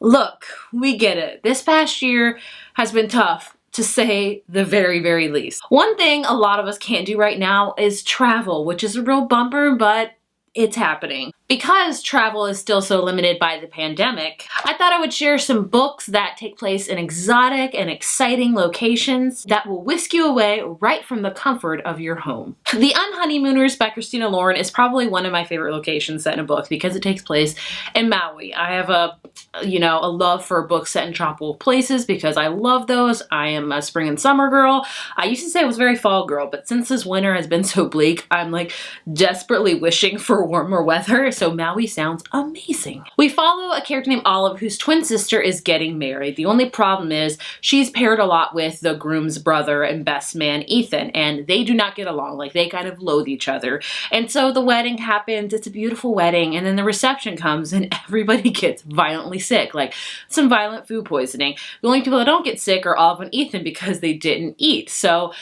Look, we get it. This past year has been tough, to say the very, very least. One thing a lot of us can't do right now is travel, which is a real bumper, but it's happening. Because travel is still so limited by the pandemic, I thought I would share some books that take place in exotic and exciting locations that will whisk you away right from the comfort of your home. The Unhoneymooners by Christina Lauren is probably one of my favorite locations set in a book because it takes place in Maui. I have a love for books set in tropical places because I love those. I am a spring and summer girl. I used to say I was a very fall girl, but since this winter has been so bleak, I'm like desperately wishing for warmer weather. So Maui sounds amazing. We follow a character named Olive whose twin sister is getting married. The only problem is she's paired a lot with the groom's brother and best man, Ethan, and they do not get along. Like, they kind of loathe each other. And so the wedding happens. It's a beautiful wedding. And then the reception comes and everybody gets violently sick, like some violent food poisoning. The only people that don't get sick are Olive and Ethan because they didn't eat. So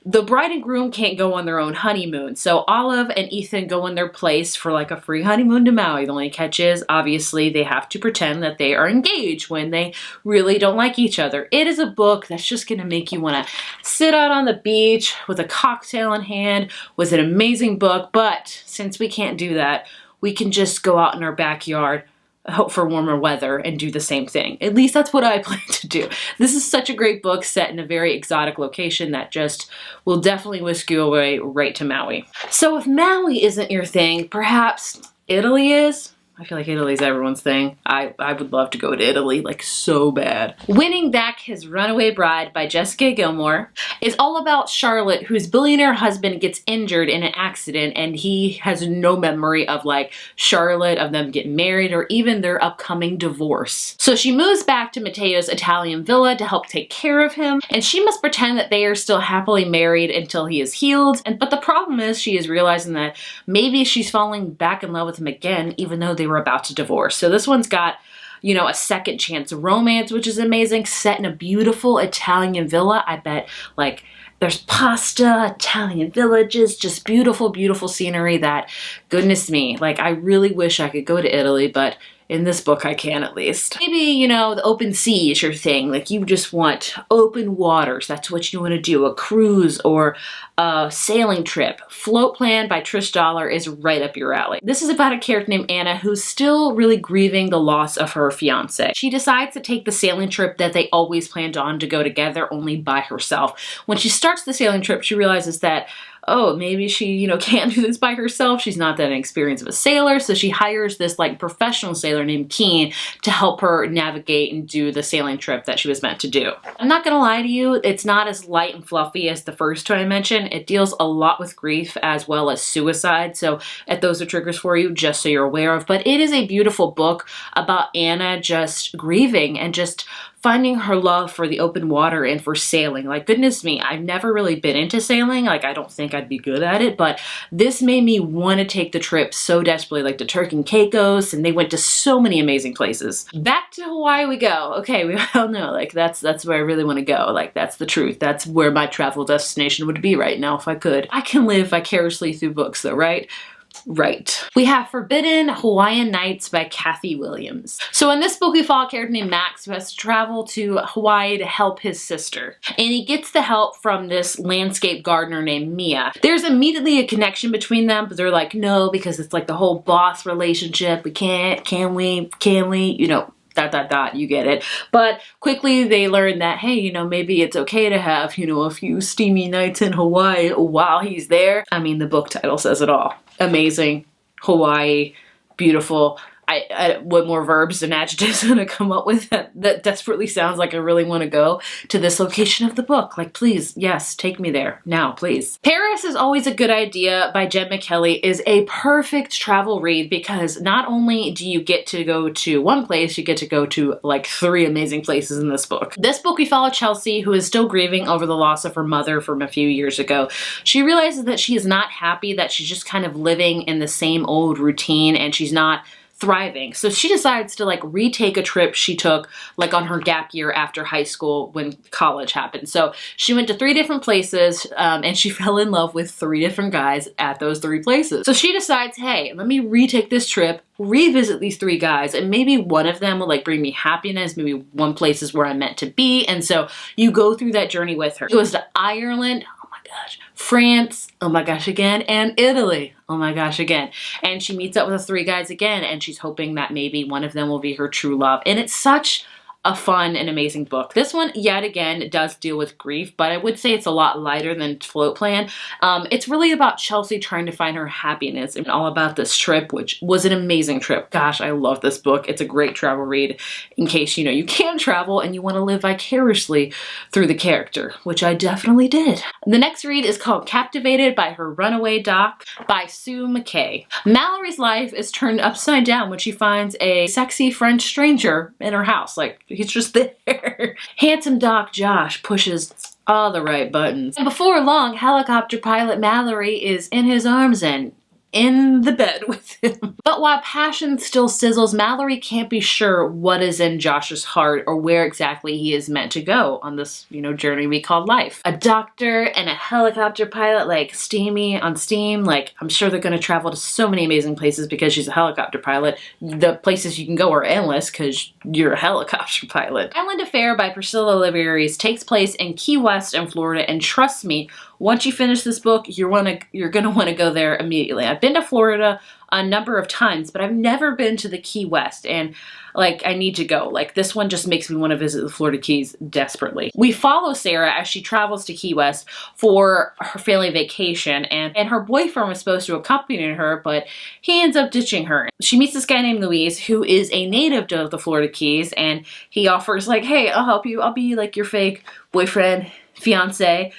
the bride and groom can't go on their own honeymoon. So Olive and Ethan go in their place for like a free honeymoon to Maui. The only catch is, obviously, they have to pretend that they are engaged when they really don't like each other. It is a book that's just going to make you want to sit out on the beach with a cocktail in hand. It was an amazing book, but since we can't do that, we can just go out in our backyard, hope for warmer weather, and do the same thing. At least that's what I plan to do. This is such a great book set in a very exotic location that just will definitely whisk you away right to Maui. So if Maui isn't your thing, perhaps Italy is? I feel like Italy's everyone's thing. I would love to go to Italy, like, so bad. Winning Back His Runaway Bride by Jessica Gilmore is all about Charlotte, whose billionaire husband gets injured in an accident, and he has no memory of, like, Charlotte, of them getting married, or even their upcoming divorce. So she moves back to Matteo's Italian villa to help take care of him, and she must pretend that they are still happily married until he is healed. But the problem is she is realizing that maybe she's falling back in love with him again, even though they were about to divorce. So this one's got, a second chance romance, which is amazing, set in a beautiful Italian villa. I bet, like, there's pasta, Italian villages, just beautiful, beautiful scenery that, goodness me, like, I really wish I could go to Italy, but in this book I can at least. Maybe, the open sea is your thing. Like, you just want open waters. That's what you want to do. A cruise or a sailing trip. Float Plan by Trish Dollar is right up your alley. This is about a character named Anna who's still really grieving the loss of her fiance. She decides to take the sailing trip that they always planned on to go together, only by herself. When she starts the sailing trip, she realizes that, oh, maybe she, can't do this by herself. She's not that experienced of a sailor, so she hires this, like, professional sailor named Keen to help her navigate and do the sailing trip that she was meant to do. I'm not gonna lie to you, it's not as light and fluffy as the first two I mentioned. It deals a lot with grief as well as suicide, so if those are triggers for you, just so you're aware of. But it is a beautiful book about Anna just grieving and just finding her love for the open water and for sailing. Like, goodness me, I've never really been into sailing. Like, I don't think I'd be good at it, but this made me want to take the trip so desperately, like to Turks and Caicos, and they went to so many amazing places. Back to Hawaii we go. Okay, we all know, like, that's where I really want to go. Like, that's the truth. That's where my travel destination would be right now if I could. I can live vicariously through books though, right? Right. We have Forbidden Hawaiian Nights by Kathy Williams. So in this book, we follow a character named Max who has to travel to Hawaii to help his sister. And he gets the help from this landscape gardener named Mia. There's immediately a connection between them, but they're like, no, because it's like the whole boss relationship. We can't, can we, you get it. But quickly they learn that, hey, maybe it's okay to have, a few steamy nights in Hawaii while he's there. I mean, the book title says it all. Amazing, Hawaii, beautiful. What more verbs and adjectives am I gonna come up with that desperately sounds like I really want to go to this location of the book? Like, please, yes, take me there now, please. Paris is Always a Good Idea by Jen McKelly is a perfect travel read because not only do you get to go to one place, you get to go to like 3 amazing places in this book. This book we follow Chelsea, who is still grieving over the loss of her mother from a few years ago. She realizes that she is not happy, that she's just kind of living in the same old routine, and she's not thriving. So she decides to like retake a trip she took like on her gap year after high school when college happened. So she went to 3 different places and she fell in love with 3 different guys at those 3 places. So she decides, hey, let me retake this trip, revisit these 3 guys, and maybe one of them will like bring me happiness. Maybe one place is where I'm meant to be. And so you go through that journey with her. She goes to Ireland, oh my gosh, France, oh my gosh again, and Italy, oh my gosh again. And she meets up with the 3 guys again, and she's hoping that maybe one of them will be her true love. And it's such a fun and amazing book. This one, yet again, does deal with grief, but I would say it's a lot lighter than Float Plan. It's really about Chelsea trying to find her happiness and all about this trip, which was an amazing trip. Gosh, I love this book. It's a great travel read in case, you know, you can travel and you want to live vicariously through the character, which I definitely did. The next read is called Captivated by Her Runaway Doc by Sue McKay. Mallory's life is turned upside down when she finds a sexy French stranger in her house. Like, he's just there. Handsome Doc Josh pushes all the right buttons. And before long, helicopter pilot Mallory is in his arms and in the bed with him. But while passion still sizzles, Mallory can't be sure what is in Josh's heart or where exactly he is meant to go on this, you know, journey we call life. A doctor and a helicopter pilot, like steamy on steam, like I'm sure they're gonna travel to so many amazing places because she's a helicopter pilot. The places you can go are endless because you're a helicopter pilot. Island Affair by Priscilla Oliveris takes place in Key West in Florida, and trust me, once you finish this book, you're gonna want to go there immediately. I've been to Florida a number of times, but I've never been to the Key West, and like I need to go. Like this one just makes me want to visit the Florida Keys desperately. We follow Sarah as she travels to Key West for her family vacation, and her boyfriend was supposed to accompany her, but he ends up ditching her. She meets this guy named Luis who is a native of the Florida Keys, and he offers like, hey, I'll help you. I'll be like your fake boyfriend, fiance,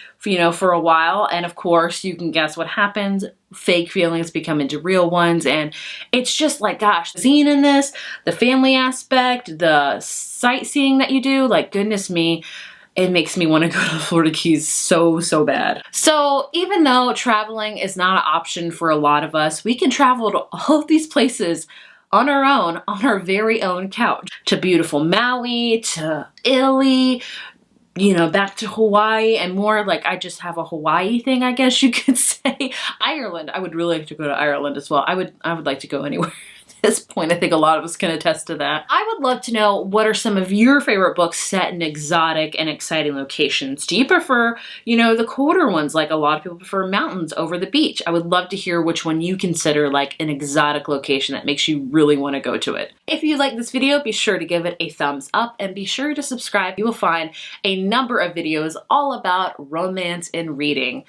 for a while. And of course, you can guess what happens. Fake feelings become into real ones. And it's just like, gosh, seeing in this, the family aspect, the sightseeing that you do, like goodness me, it makes me want to go to the Florida Keys so bad. So even though traveling is not an option for a lot of us, we can travel to all of these places on our own, on our very own couch. To beautiful Maui, to Italy, back to Hawaii, and more like I just have a Hawaii thing, I guess you could say. Ireland, I would really like to go to Ireland as well. I would like to go anywhere. At this point, I think a lot of us can attest to that. I would love to know, what are some of your favorite books set in exotic and exciting locations? Do you prefer, the colder ones, like a lot of people prefer mountains over the beach? I would love to hear which one you consider like an exotic location that makes you really want to go to it. If you like this video, be sure to give it a thumbs up and be sure to subscribe. You will find a number of videos all about romance and reading.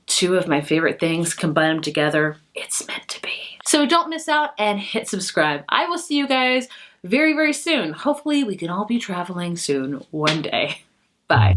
Two of my favorite things, combine them together, it's meant to be. So don't miss out and hit subscribe. I will see you guys very soon. Hopefully we can all be traveling soon one day. Bye.